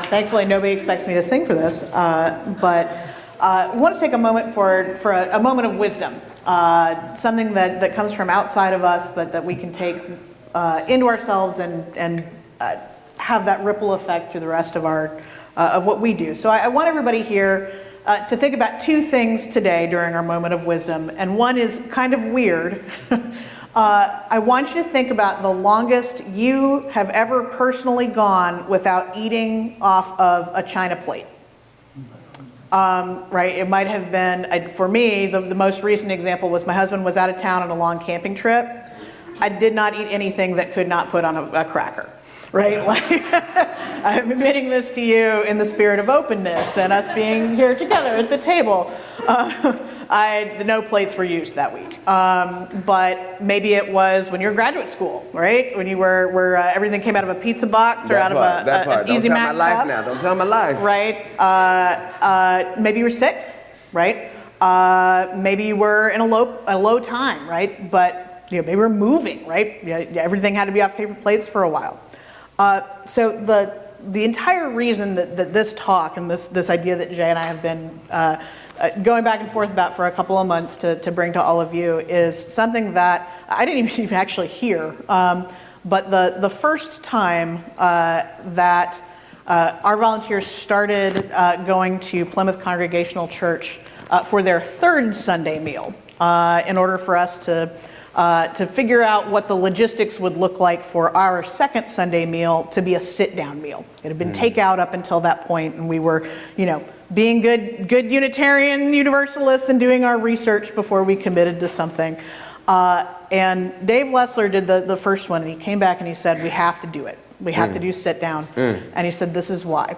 Thankfully, nobody expects me to sing for this, but I want to take a moment for a moment of wisdom, something that comes from outside of us that we can take into ourselves and have that ripple effect through the rest of of what we do. So I want everybody here to think about two things today during our moment of wisdom, and one is kind of weird. I want you to think about the longest you have ever personally gone without eating off of a china plate. Right, it might have been, for me, the most recent example was my husband was out of town on a long camping trip. I did not eat anything that could not put on a cracker, right? Like, I'm admitting this to you in the spirit of openness and us being here together at the table. No plates were used that week. But maybe it was when you were in graduate school, right? When you were everything came out of a pizza box or out of an Easy Mac cup. Don't tell my life. Right. Maybe you were sick, right? Maybe you were in a low time, right? But maybe we're moving, right? Everything had to be off paper plates for a while. So the entire reason that this talk and this idea that Jay and I have been going back and forth about for a couple of months to bring to all of you is something that I didn't even actually hear. But the first time that our volunteers started going to Plymouth Congregational Church for their third Sunday meal in order for us to figure out what the logistics would look like for our second Sunday meal to be a sit-down meal. It had been takeout up until that point, and we were, being good Unitarian Universalists and doing our research before we committed to something. And Dave Lessler did the first one, and he came back and he said, we have to do it. We have to do sit-down. And he said, this is why.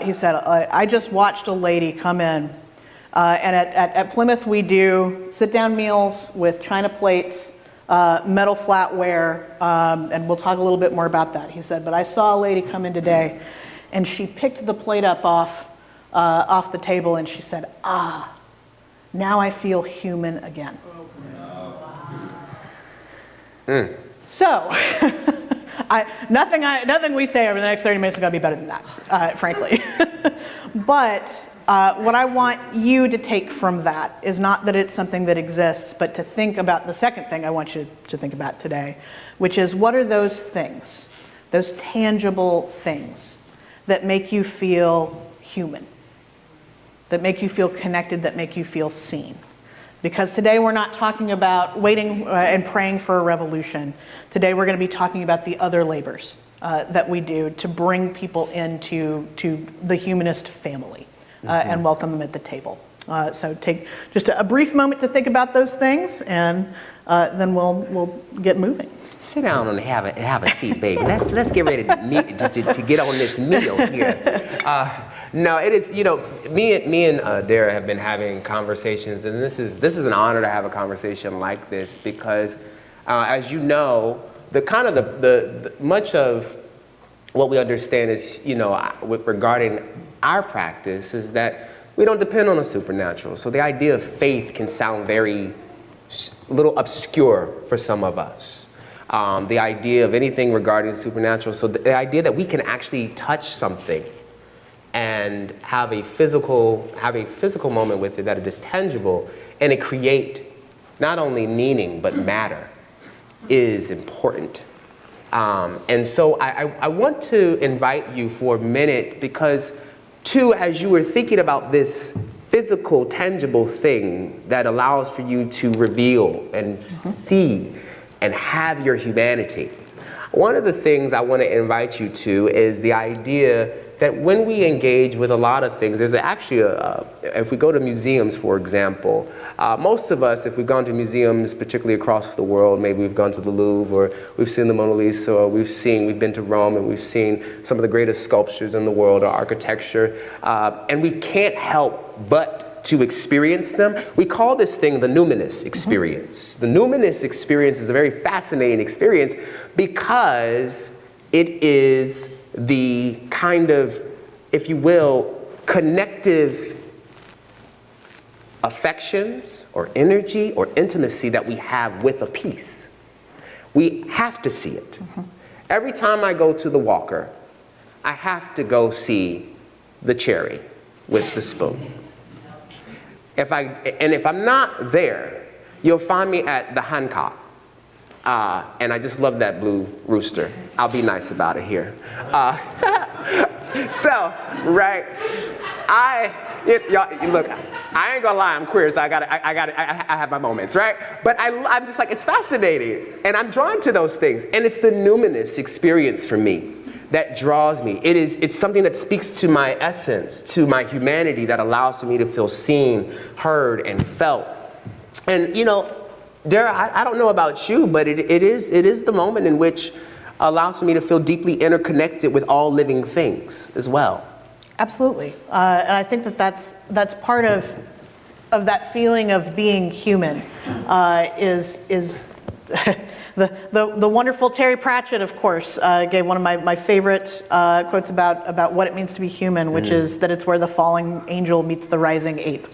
He said, I just watched a lady come in. And at Plymouth, we do sit-down meals with china plates, metal flatware, and we'll talk a little bit more about that. He said, but I saw a lady come in today, and she picked the plate up off the table, and she said, now I feel human again. So, nothing we say over the next 30 minutes is going to be better than that, frankly. But what I want you to take from that is not that it's something that exists, but to think about the second thing I want you to think about today, which is what are those things, those tangible things that make you feel human, that make you feel connected, that make you feel seen. Because today we're not talking about waiting and praying for a revolution. Today we're going to be talking about the other labors that we do to bring people into the humanist family. And welcome them at the table. So take just a brief moment to think about those things, and then we'll get moving. Sit down and have a seat, baby. Let's get ready to get on this meal here. No, it is. Me and Dara have been having conversations, and this is an honor to have a conversation like this because, as you know, the much of what we understand is regarding our practice is that we don't depend on the supernatural. So the idea of faith can sound very little obscure for some of us. The idea of anything regarding supernatural. So the idea that we can actually touch something and have a physical moment with it that is tangible and it create not only meaning but matter is important. And so I want to invite you for a minute because too, as you were thinking about this physical, tangible thing that allows for you to reveal and see and have your humanity, one of the things I want to invite you to is the idea that when we engage with a lot of things, there's actually if we go to museums, for example, most of us, if we've gone to museums, particularly across the world, maybe we've gone to the Louvre, or we've seen the Mona Lisa, or we've been to Rome, and we've seen some of the greatest sculptures in the world, or architecture, and we can't help but to experience them. We call this thing the numinous experience. The numinous experience is a very fascinating experience because it is the kind of, if you will, connective affections or energy or intimacy that we have with a piece. We have to see it. Every time I go to the Walker, I have to go see the cherry with the spoon. If I'm not there, you'll find me at the Hancock. And I just love that blue rooster. I'll be nice about it here. So, right, look, I ain't gonna lie, I'm queer, so I have my moments, right? But I'm just like, it's fascinating, and I'm drawn to those things, and it's the numinous experience for me that draws me. It's something that speaks to my essence, to my humanity, that allows for me to feel seen, heard, and felt. And you know, Dara, I don't know about you, but it is the moment in which allows for me to feel deeply interconnected with all living things as well. Absolutely, and I think that's part of that feeling of being human. Is the wonderful Terry Pratchett, of course, gave one of my favorite quotes about what it means to be human, which is that it's where the falling angel meets the rising ape.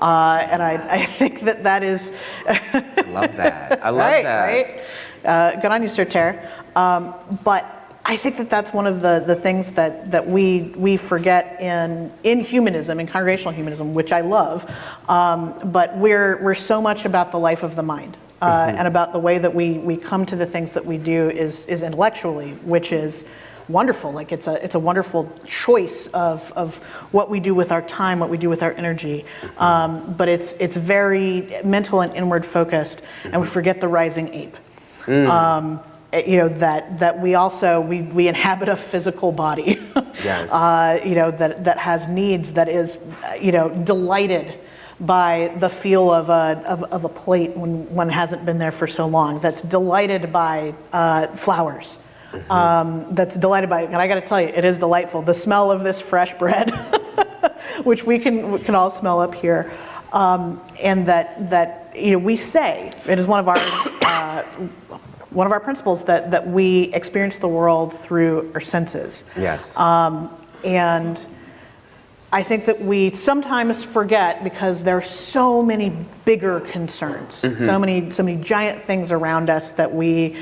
And I think that is. I love that. I love right, that. Right? Good on you, Sir Ter. But I think that's one of the things that we forget in humanism, in congregational humanism, which I love. But we're so much about the life of the mind. And about the way that we come to the things that we do is intellectually, which is wonderful. Like it's a wonderful choice of what we do with our time, what we do with our energy. But it's very mental and inward focused, and we forget the rising ape. You know, that we also we inhabit a physical body. Yes. You know, that has needs, that is delighted by the feel of a plate when one hasn't been there for so long, that's delighted by flowers, that's delighted by, and I got to tell you, it is delightful. The smell of this fresh bread, which we can all smell up here, and that we say, it is one of our principles that we experience the world through our senses. Yes. And I think that we sometimes forget, because there are so many bigger concerns, so many giant things around us that we,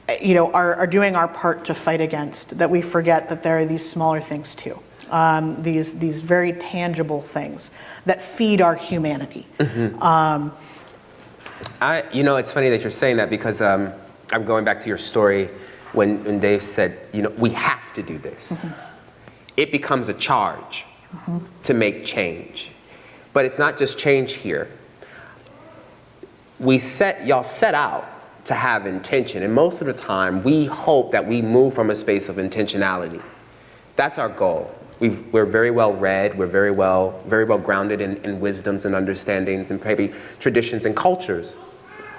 are doing our part to fight against, that we forget that there are these smaller things too. These very tangible things that feed our humanity. It's funny that you're saying that, because I'm going back to your story when Dave said, we have to do this. It becomes a charge. To make change. But it's not just change here. Y'all set out to have intention, and most of the time we hope that we move from a space of intentionality. That's our goal. We're very well read, we're very well grounded in wisdoms and understandings and maybe traditions and cultures.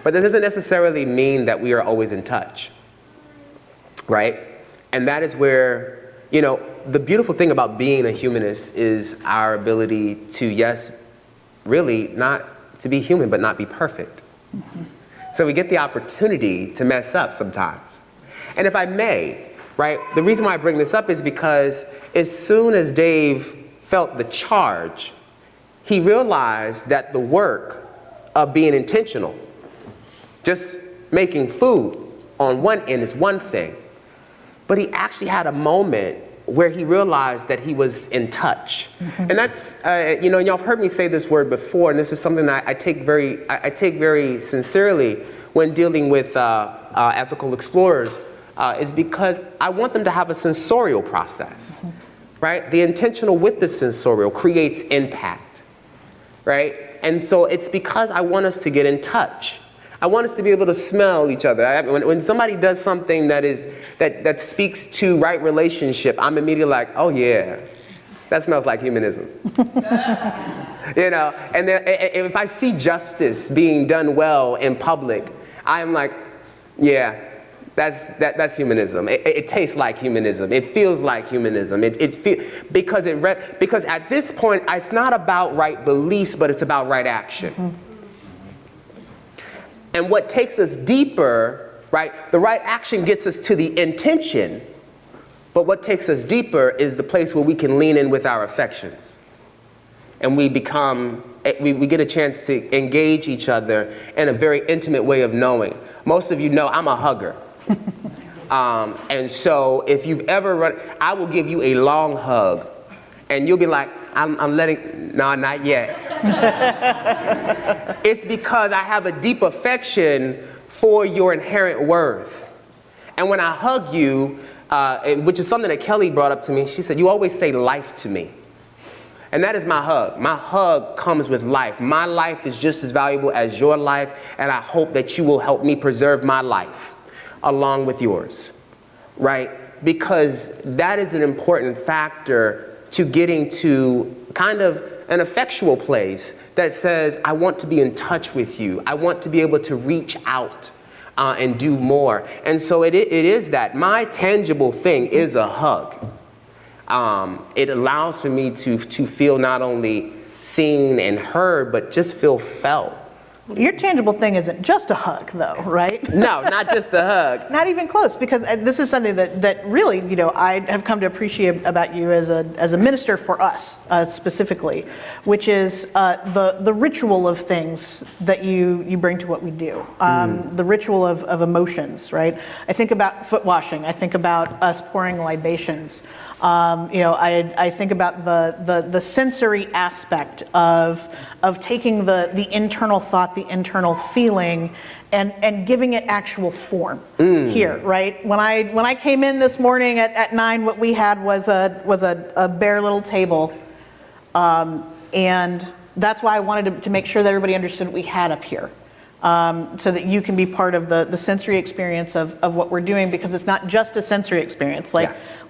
But that doesn't necessarily mean that we are always in touch, right? And that is where, the beautiful thing about being a humanist is our ability to, yes, really not to be human, but not be perfect. So we get the opportunity to mess up sometimes. And if I may, right, the reason why I bring this up is because as soon as Dave felt the charge, he realized that the work of being intentional, just making food on one end is one thing, but he actually had a moment where he realized that he was in touch. And that's, y'all have heard me say this word before, and this is something that I take very sincerely when dealing with ethical explorers, is because I want them to have a sensorial process, right? The intentional with the sensorial creates impact, right? And so it's because I want us to get in touch. I want us to be able to smell each other. When somebody does something that speaks to right relationship, I'm immediately like, oh yeah, that smells like humanism. And then if I see justice being done well in public, I'm like, yeah, that's humanism. It tastes like humanism. It feels like humanism. Because at this point, it's not about right beliefs, but it's about right action. And what takes us deeper, right? The right action gets us to the intention, but what takes us deeper is the place where we can lean in with our affections. And we get a chance to engage each other in a very intimate way of knowing. Most of you know I'm a hugger. And so if you've ever run, I will give you a long hug, and you'll be like, I'm letting, no, not yet. It's because I have a deep affection for your inherent worth. And when I hug you, which is something that Kelly brought up to me, she said, you always say life to me. And that is my hug. My hug comes with life. My life is just as valuable as your life, and I hope that you will help me preserve my life along with yours, right? Because that is an important factor to getting to kind of an effectual place that says, I want to be in touch with you. I want to be able to reach out and do more. And so it is that. My tangible thing is a hug. It allows for me to feel not only seen and heard, but just feel felt. Your tangible thing isn't just a hug, though, right? No, not just a hug. Not even close, because this is something that really, I have come to appreciate about you as a minister for us, specifically, which is the ritual of things that you bring to what we do. The ritual of emotions, right? I think about foot washing. I think about us pouring libations. I think about the sensory aspect of taking the internal thought, the internal feeling, and giving it actual form here, right? When I came in this morning at 9, what we had was a bare little table, and that's why I wanted to make sure that everybody understood what we had up here. So that you can be part of the sensory experience of what we're doing, because it's not just a sensory experience.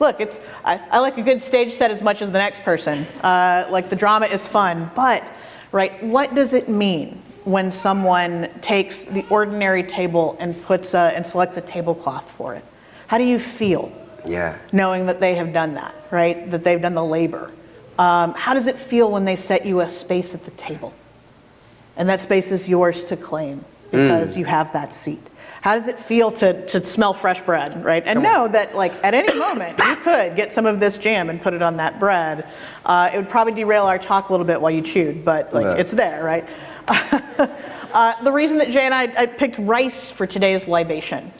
Look, I like a good stage set as much as the next person. Like, the drama is fun, but, right, what does it mean when someone takes the ordinary table and and selects a tablecloth for it? How do you feel? Yeah. Knowing that they have done that, right? That they've done the labor. How does it feel when they set you a space at the table? And that space is yours to claim because you have that seat. How does it feel to smell fresh bread, right? And know that, like, at any moment you could get some of this jam and put it on that bread. It would probably derail our talk a little bit while you chewed, but it's there, right? The reason that Jay and I picked rice for today's libation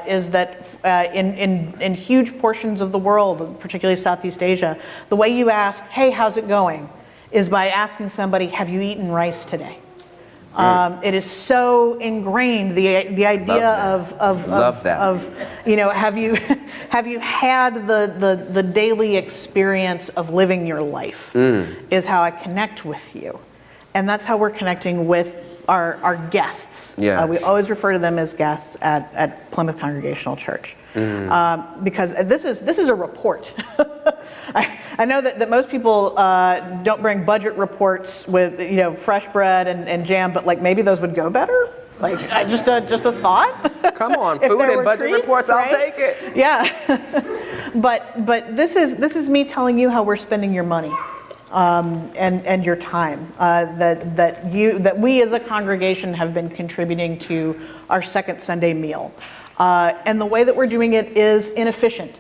is that in huge portions of the world, particularly Southeast Asia, the way you ask, hey, how's it going, is by asking somebody, have you eaten rice today? It is so ingrained, the idea of have you had the daily experience of living your life is how I connect with you, and that's how we're connecting with our guests. We always refer to them as guests at Plymouth Congregational Church, because this is a report. I know that most people don't bring budget reports with fresh bread and jam, but like maybe those would go better. Like, just a thought. Come on, food and budget treats, reports, right? I'll take it. Yeah, but this is me telling you how we're spending your money. And your time that we as a congregation have been contributing to our second Sunday meal, and the way that we're doing it is inefficient.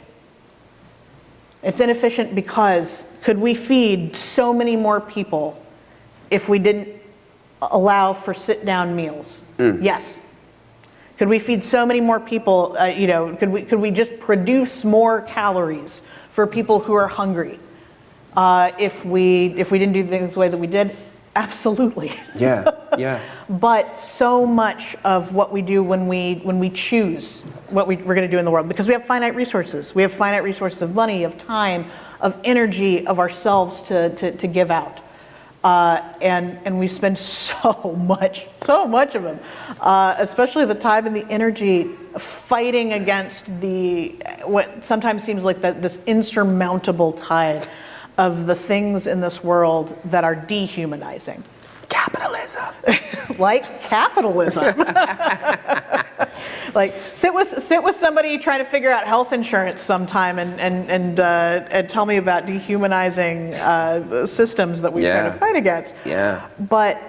It's inefficient because could we feed so many more people if we didn't allow for sit-down meals? Yes. Could we feed so many more people? Could we just produce more calories for people who are hungry? If we didn't do things the way that we did? Absolutely. Yeah. But so much of what we do when we choose what we're going to do in the world, because we have finite resources. We have finite resources of money, of time, of energy, of ourselves to give out. And we spend so much of them, especially the time and the energy fighting against what sometimes seems like this insurmountable tide of the things in this world that are dehumanizing. Capitalism. Like capitalism. Like sit with somebody trying to figure out health insurance sometime and tell me about dehumanizing systems that we try to fight against. Yeah. But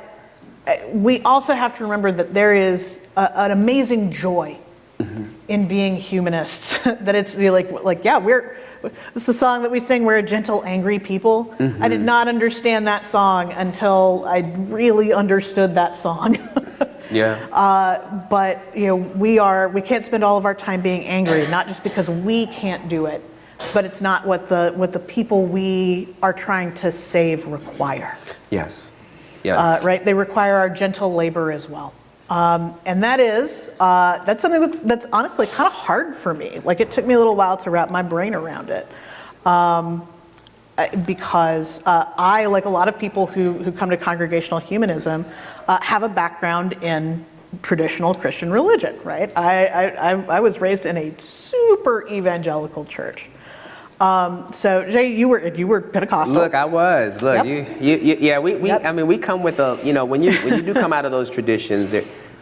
we also have to remember that there is an amazing joy in being humanists. That it's it's the song that we sing, we're a gentle, angry people. I did not understand that song until I really understood that song. Yeah. But we can't spend all of our time being angry, not just because we can't do it, but it's not what the people we are trying to save require. Yes. Yeah. Right? They require our gentle labor as well. And that's something that's honestly kind of hard for me. Like, it took me a little while to wrap my brain around it. Because I, like a lot of people who come to Congregational Humanism, have a background in traditional Christian religion, right? I was raised in a super evangelical church. So Jay, you were Pentecostal. Look, I was. Look, Yep. I mean, we come with a, when you do come out of those traditions,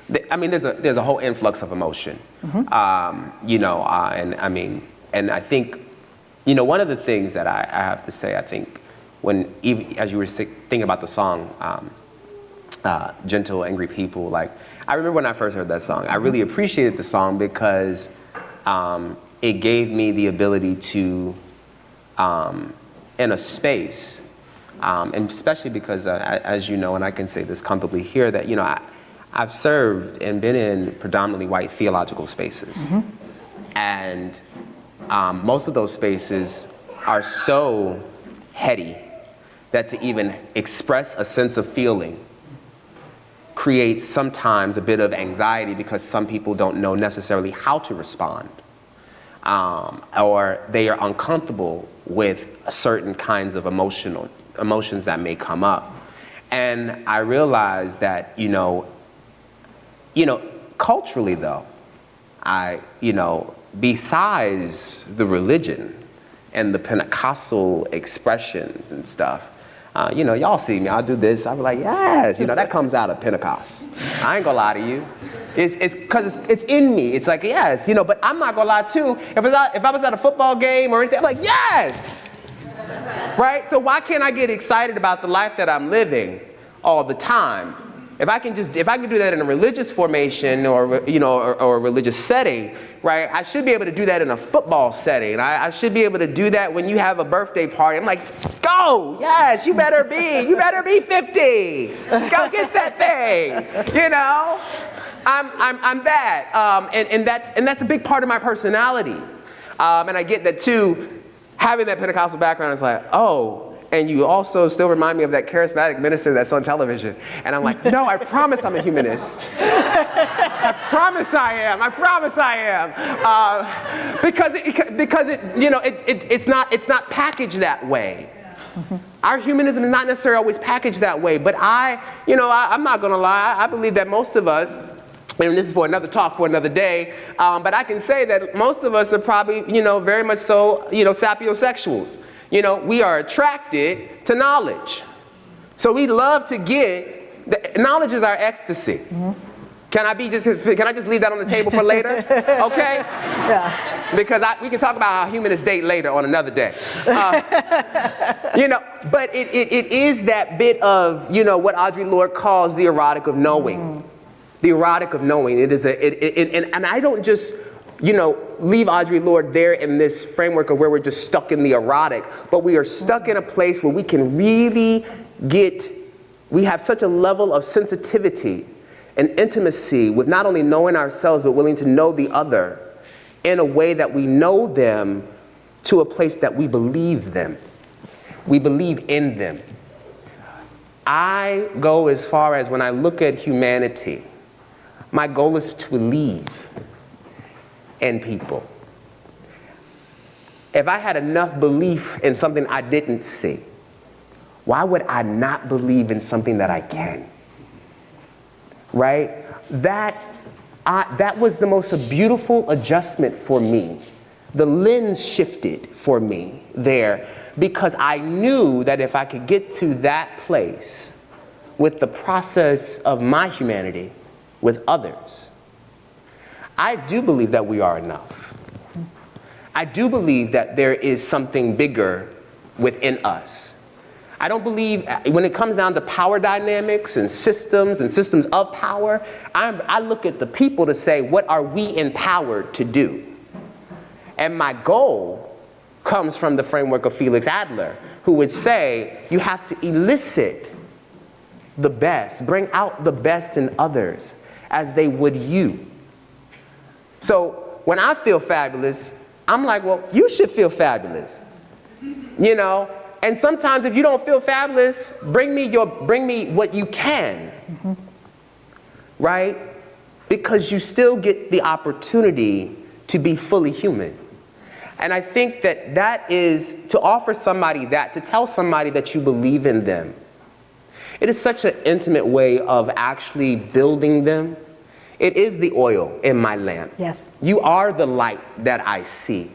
there's a whole influx of emotion. And I think, one of the things that I have to say, I think, even as you were thinking about the song, Gentle Angry People, like, I remember when I first heard that song, I really appreciated the song because it gave me the ability to, in a space, and especially because, as you know, and I can say this comfortably here, that, I've served and been in predominantly white theological spaces. And most of those spaces are so heady that to even express a sense of feeling creates sometimes a bit of anxiety because some people don't know necessarily how to respond. Or they are uncomfortable with certain kinds of emotions that may come up. And I realized that, culturally though, besides the religion and the Pentecostal expressions and stuff, y'all see me, I'll do this, I'll be like, yes, that comes out of Pentecost. I ain't gonna lie to you. It's because it's in me. It's like, yes, but I'm not gonna lie too. If I was at a football game or anything, I'm like, yes! Right? So why can't I get excited about the life that I'm living all the time? If I can do that in a religious formation or a religious setting, right? I should be able to do that in a football setting. I should be able to do that when you have a birthday party. I'm like, go, yes, you better be 50. Go get that thing, I'm that, and that's a big part of my personality, and I get that too. Having that Pentecostal background is like, oh. And you also still remind me of that charismatic minister that's on television. And I'm like, no, I promise I'm a humanist. I promise I am. Because it's not packaged that way. Our humanism is not necessarily always packaged that way. But I'm not going to lie. I believe that most of us, and this is for another talk for another day, but I can say that most of us are probably, very much so, sapiosexuals. We are attracted to knowledge. So we love to knowledge is our ecstasy. Can I just leave that on the table for later? Okay? Yeah. Because we can talk about how humanists date later on another day. But it is that bit of, what Audre Lorde calls the erotic of knowing. The erotic of knowing. It is and I don't just, leave Audre Lorde there in this framework of where we're just stuck in the erotic, but we are stuck in a place where we can really we have such a level of sensitivity and intimacy with not only knowing ourselves, but willing to know the other in a way that we know them to a place that we believe them. We believe in them. I go as far as when I look at humanity, my goal is to believe in people. If I had enough belief in something I didn't see, why would I not believe in something that I can? Right? That was the most beautiful adjustment for me. The lens shifted for me there because I knew that if I could get to that place with the process of my humanity with others, I do believe that we are enough. I do believe that there is something bigger within us. I don't believe, when it comes down to power dynamics and systems of power, I look at the people to say, what are we empowered to do? And my goal comes from the framework of Felix Adler, who would say, you have to elicit the best, bring out the best in others, as they would you. So when I feel fabulous, I'm like, well, you should feel fabulous, you know? And sometimes if you don't feel fabulous, bring me what you can, right? Because you still get the opportunity to be fully human. And I think that is to offer somebody that, to tell somebody that you believe in them. It is such an intimate way of actually building them. It is the oil in my lamp. Yes. You are the light that I see.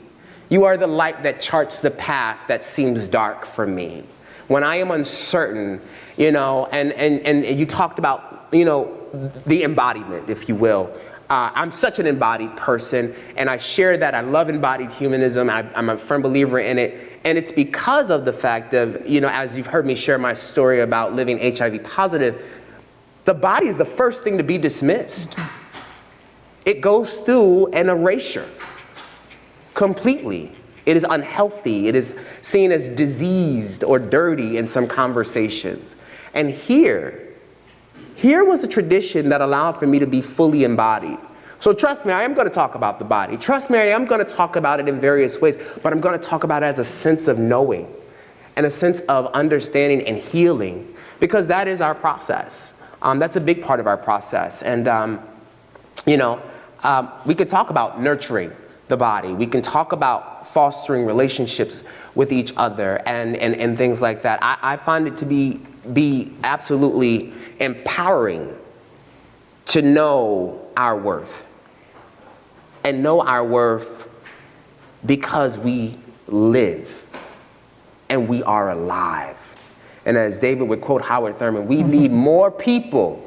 You are the light that charts the path that seems dark for me. When I am uncertain, you know, and you talked about, you know, the embodiment, if you will. I'm such an embodied person, and I share that. I love embodied humanism. I'm a firm believer in it. And it's because of the fact of, you know, as you've heard me share my story about living HIV positive, the body is the first thing to be dismissed. It goes through an erasure completely. It is unhealthy. It is seen as diseased or dirty in some conversations. And here was a tradition that allowed for me to be fully embodied. So trust me, I am going to talk about the body. Trust me, I am going to talk about it in various ways, but I'm going to talk about it as a sense of knowing and a sense of understanding and healing, because that is our process. That's a big part of our process. And, you know, we could talk about nurturing the body. We can talk about fostering relationships with each other and things like that. I find it to be absolutely empowering to know our worth, and know our worth because we live and we are alive. And as David would quote Howard Thurman, we need more people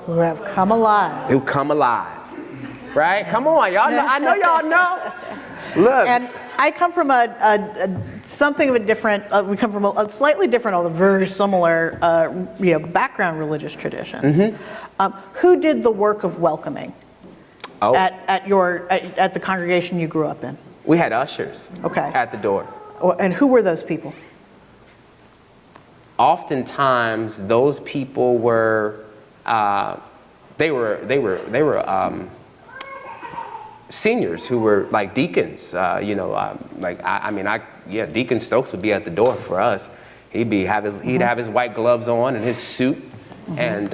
Who have come alive. who come alive. Right? Come on, y'all know, I know y'all know. Look. And I come from something of a different, we come from a slightly different, although very similar, you know, background religious traditions. Who did the work of welcoming at the congregation you grew up in? We had ushers at the door. And who were those people? Oftentimes, those people were, they were seniors who were like deacons, you know, Deacon Stokes would be at the door for us. He'd have his white gloves on and his suit, and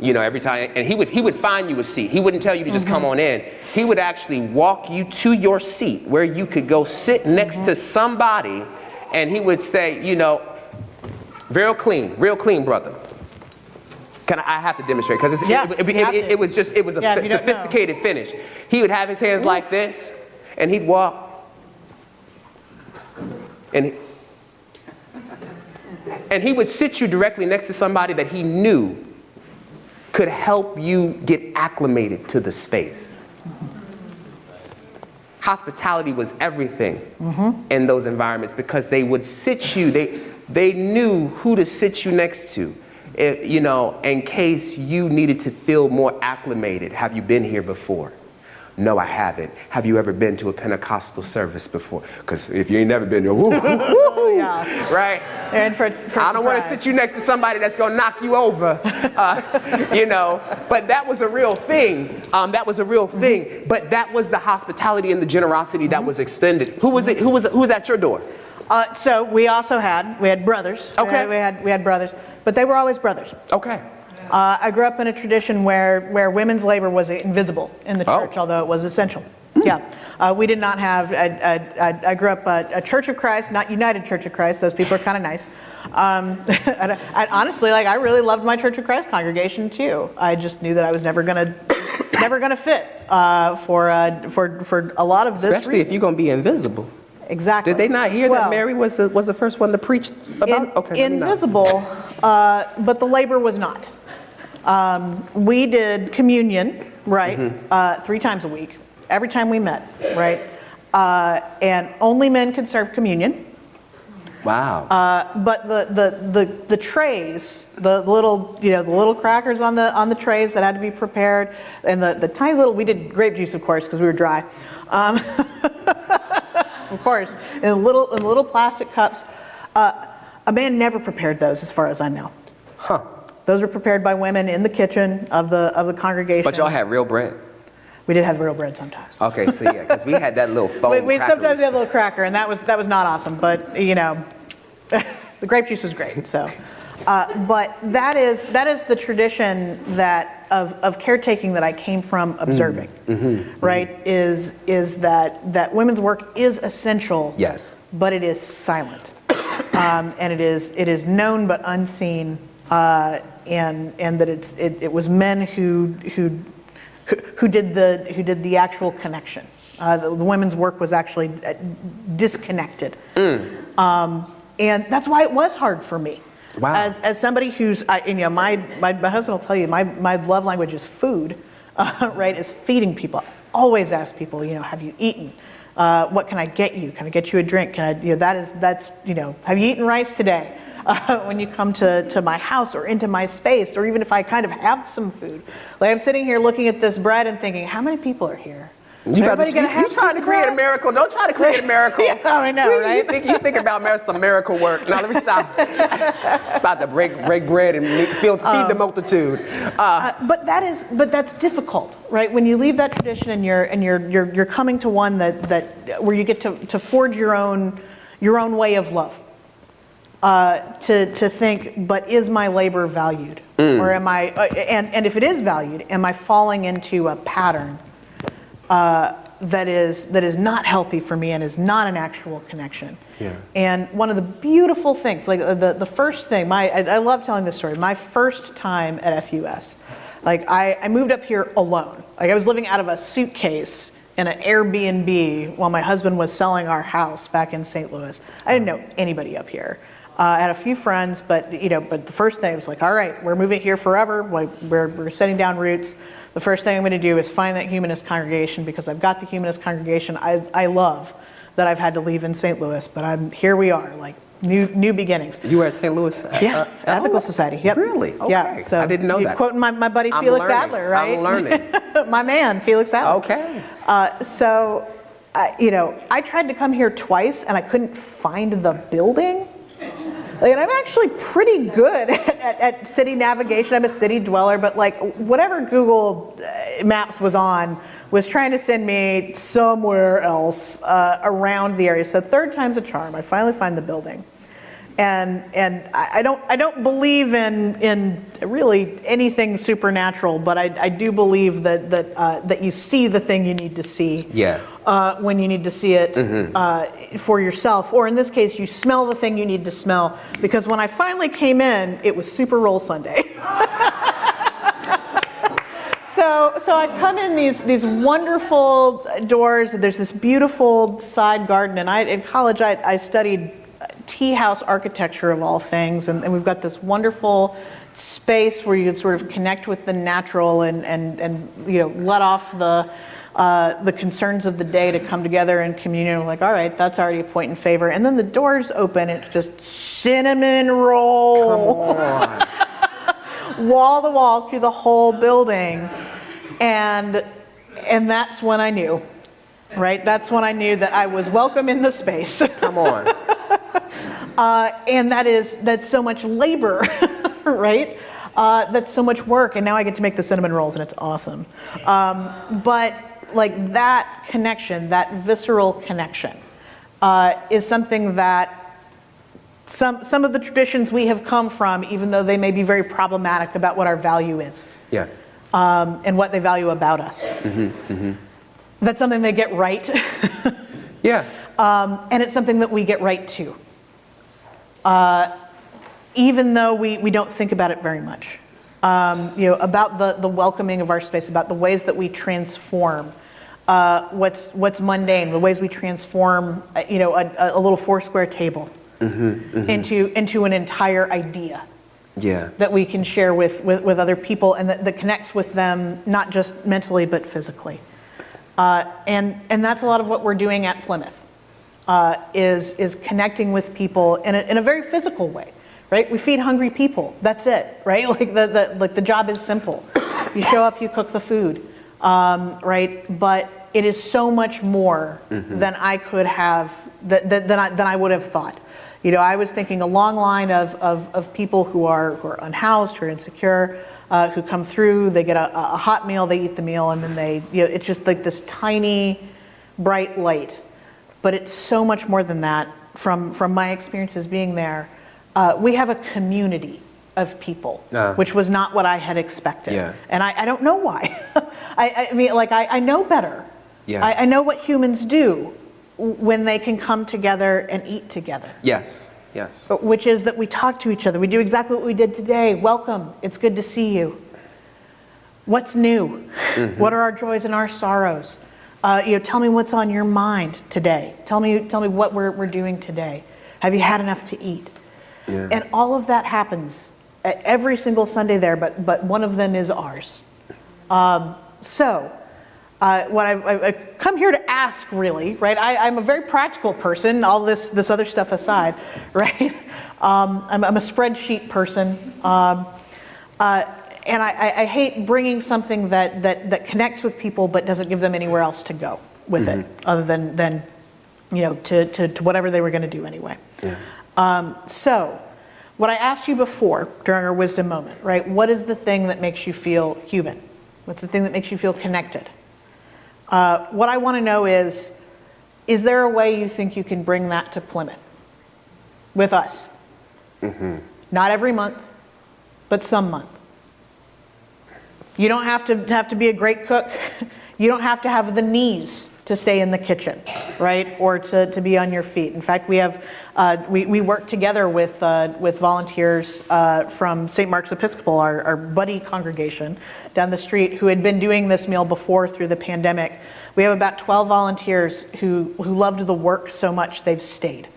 you know, every time, and he would find you a seat. He wouldn't tell you to just come on in. He would actually walk you to your seat where you could go sit next to somebody, and he would say, you know, real clean, brother. I have to demonstrate, because it was a sophisticated finish. He would have his hands like this, and he'd walk, and he would sit you directly next to somebody that he knew could help you get acclimated to the space. Hospitality was everything in those environments, because they would sit you, they knew who to sit you next to. You know, in case you needed to feel more acclimated. Have you been here before? No, I haven't. Have you ever been to a Pentecostal service before? Because if you ain't never been there, Yeah. Right? And for I don't want to sit you next to somebody that's going to knock you over, you know. But that was a real thing. But that was the hospitality and the generosity that was extended. Who was at your door? So we had brothers. Okay. We had brothers. But they were always brothers. Okay. I grew up in a tradition where women's labor was invisible in the church, although it was essential. Yeah. We did not have, I grew up a Church of Christ, not United Church of Christ. Those people are kind of nice. I honestly, like, I really loved my Church of Christ congregation too. I just knew that I was never gonna fit for a lot of this Especially reason. if you're going to be invisible. Exactly. Did they not hear that Mary was the first one to preach about? Invisible, but the labor was not. We did communion, right, 3 times a week, every time we met, right, and only men could serve communion. Wow. But the trays, the little crackers on the trays that had to be prepared, and the tiny little, we did grape juice, of course, because we were dry. Of course, in little plastic cups. A man never prepared those, as far as I know. Huh. Those were prepared by women in the kitchen of the congregation. But y'all had real bread. We did have real bread sometimes. Okay, so yeah, because we had that little foam We crackers. sometimes had a little cracker, and that was not awesome. But you know, the grape juice was great. So, but that is the tradition of caretaking that I came from observing. Right? Is that women's work is essential. Yes. But it is silent, and it is known but unseen, and that it was men who did the actual connection. The women's work was actually disconnected, and that's why it was hard for me. Wow. As somebody who's, my husband will tell you, my love language is food, right? Is feeding people. I always ask people, have you eaten? What can I get you? Can I get you a drink? Can I? That's have you eaten rice today? When you come to my house or into my space, or even if I kind of have some food. Like I'm sitting here looking at this bread and thinking, how many people are here? You trying to create a miracle. Don't try to create a miracle. Yeah, I know, right? You think about some miracle work. Now let me stop. About to break bread and feed the multitude. But that's difficult, right? When you leave that tradition and you're coming to one that where you get to forge your own way of love. To think, but is my labor valued, or am I? And if it is valued, am I falling into a pattern that is not healthy for me and is not an actual connection? Yeah. And one of the beautiful things, like the first thing, I love telling this story. My first time at FUS, like I moved up here alone. Like I was living out of a suitcase in an Airbnb while my husband was selling our house back in St. Louis. I didn't know anybody up here. I had a few friends, but the first thing was like, all right, we're moving here forever. Like we're setting down roots. The first thing I'm going to do is find that Humanist congregation, because I've got the Humanist congregation I love that I've had to leave in St. Louis, but here we are, like new beginnings. You were at St. Louis? Yeah, Ethical Society. Yep. Really? Okay. Yeah. So I didn't know that. Quoting my buddy Felix Adler, right? I'm learning. My man, Felix Adler. Okay. So, I tried to come here twice and I couldn't find the building. And I'm actually pretty good at city navigation. I'm a city dweller, but like whatever Google Maps was on was trying to send me somewhere else around the area. So third time's a charm. I finally find the building, and I don't believe in really anything supernatural, but I do believe that you see the thing you need to see. Yeah. When you need to see it for yourself, or in this case, you smell the thing you need to smell. Because when I finally came in, it was Super Roll Sunday. So I come in these wonderful doors. There's this beautiful side garden, and in college I studied tea house architecture of all things, and we've got this wonderful space where you can sort of connect with the natural and let off the concerns of the day to come together in communion. We're like, all right, that's already a point in favor. And then the doors open, it's just cinnamon rolls. Come on. Wall to wall through the whole building. And that's when I knew, right? That's when I knew that I was welcome in the space. Come on. And that's so much labor, right? That's so much work. And now I get to make the cinnamon rolls, and it's awesome. But like that connection, that visceral connection, is something that some of the traditions we have come from, even though they may be very problematic about what our value is, Yeah. and what they value about us. That's something they get right. Yeah. And it's something that we get right too. Even though we don't think about it very much. About the welcoming of our space, about the ways that we transform what's mundane, the ways we transform a little 4-square table into an entire idea. Yeah. That we can share with other people, and that connects with them not just mentally but physically. And that's a lot of what we're doing at Plymouth, is connecting with people in a very physical way. Right? We feed hungry people. That's it, right? Like the job is simple. You show up, you cook the food, right? But it is so much more than I could have, than I would have thought. I was thinking a long line of people who are unhoused, who are insecure, who come through, they get a hot meal, they eat the meal, and then it's just like this tiny, bright light. But it's so much more than that. From my experiences being there, we have a community of people, which was not what I had expected. Yeah. And I don't know why. I mean, like, I know better. Yeah. I know what humans do when they can come together and eat together. Yes, yes. Which is that we talk to each other. We do exactly what we did today. Welcome. It's good to see you. What's new? Mm-hmm. What are our joys and our sorrows? Tell me what's on your mind today. Tell me what we're doing today. Have you had enough to eat? Yeah. And all of that happens every single Sunday there, but one of them is ours. So what I've come here to ask, really, right? I'm a very practical person, all this other stuff aside, right? I'm a spreadsheet person. And I hate bringing something that connects with people but doesn't give them anywhere else to go with it, other than to whatever they were going to do anyway. Yeah. So, what I asked you before during our wisdom moment, right? What is the thing that makes you feel human? What's the thing that makes you feel connected? What I want to know is there a way you think you can bring that to Plymouth with us? Mm-hmm. Not every month, but some month. You don't have to be a great cook. You don't have to have the knees to stay in the kitchen, right? Or to be on your feet. In fact, we have we work together with volunteers from St. Mark's Episcopal, our buddy congregation down the street, who had been doing this meal before through the pandemic. We have about 12 volunteers who loved the work so much they've stayed,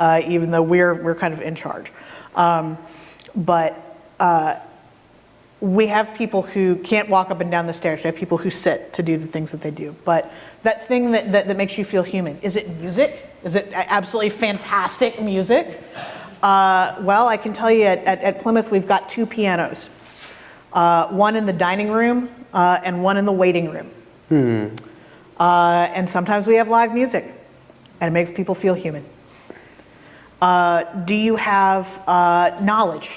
even though we're kind of in charge. We have people who can't walk up and down the stairs. We have people who sit to do the things that they do. But that thing that makes you feel human, is it music? Is it absolutely fantastic music? Well, I can tell you at Plymouth we've got 2 pianos. One in the dining room and one in the waiting room. And sometimes we have live music, and it makes people feel human. Do you have knowledge?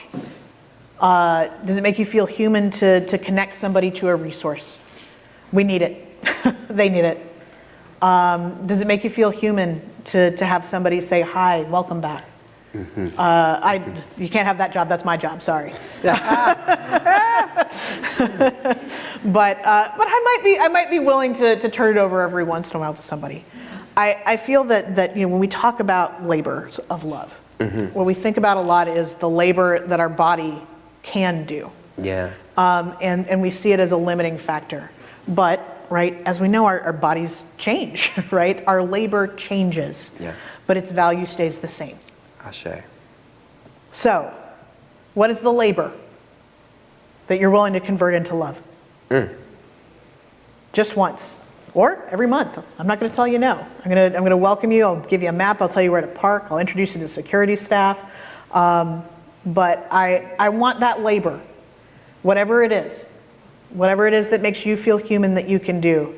Does it make you feel human to connect somebody to a resource? We need it. They need it. Does it make you feel human to have somebody say, hi, welcome back? Mm-hmm. You can't have that job. That's my job. Sorry. But I might be willing to turn it over every once in a while to somebody. I feel that when we talk about labors of love, what we think about a lot is the labor that our body can do. Yeah. And we see it as a limiting factor. But, right, as we know, our bodies change, right? Our labor changes. Yeah. But its value stays the same. Ashe. So, what is the labor that you're willing to convert into love? Just once. Or every month. I'm not going to tell you no. I'm going to welcome you. I'll give you a map. I'll tell you where to park. I'll introduce you to security staff. But I want that labor, whatever it is that makes you feel human that you can do.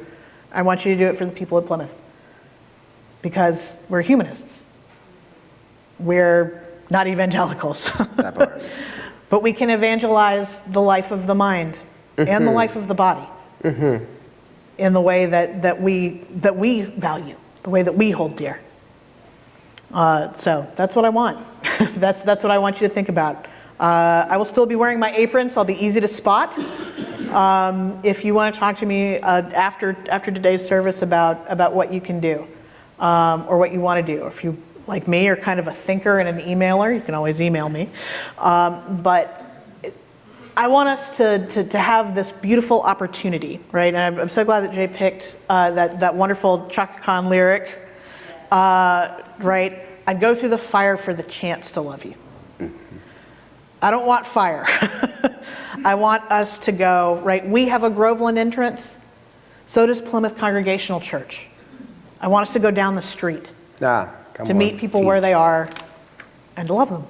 I want you to do it for the people at Plymouth. Because we're humanists. We're not evangelicals. That part. But we can evangelize the life of the mind and the life of the body in the way that we value, the way that we hold dear. So that's what I want. That's what I want you to think about. I will still be wearing my apron, so I'll be easy to spot. If you want to talk to me after today's service about what you can do or what you want to do. If you, like me, are kind of a thinker and an emailer, you can always email me. But I want us to have this beautiful opportunity, right? And I'm so glad that Jay picked that wonderful Chaka Khan lyric, right? I'd go through the fire for the chance to love you. I don't want fire. I want us to go, right? We have a Groveland entrance. So does Plymouth Congregational Church. I want us to go down the street to meet people where they are and to love them.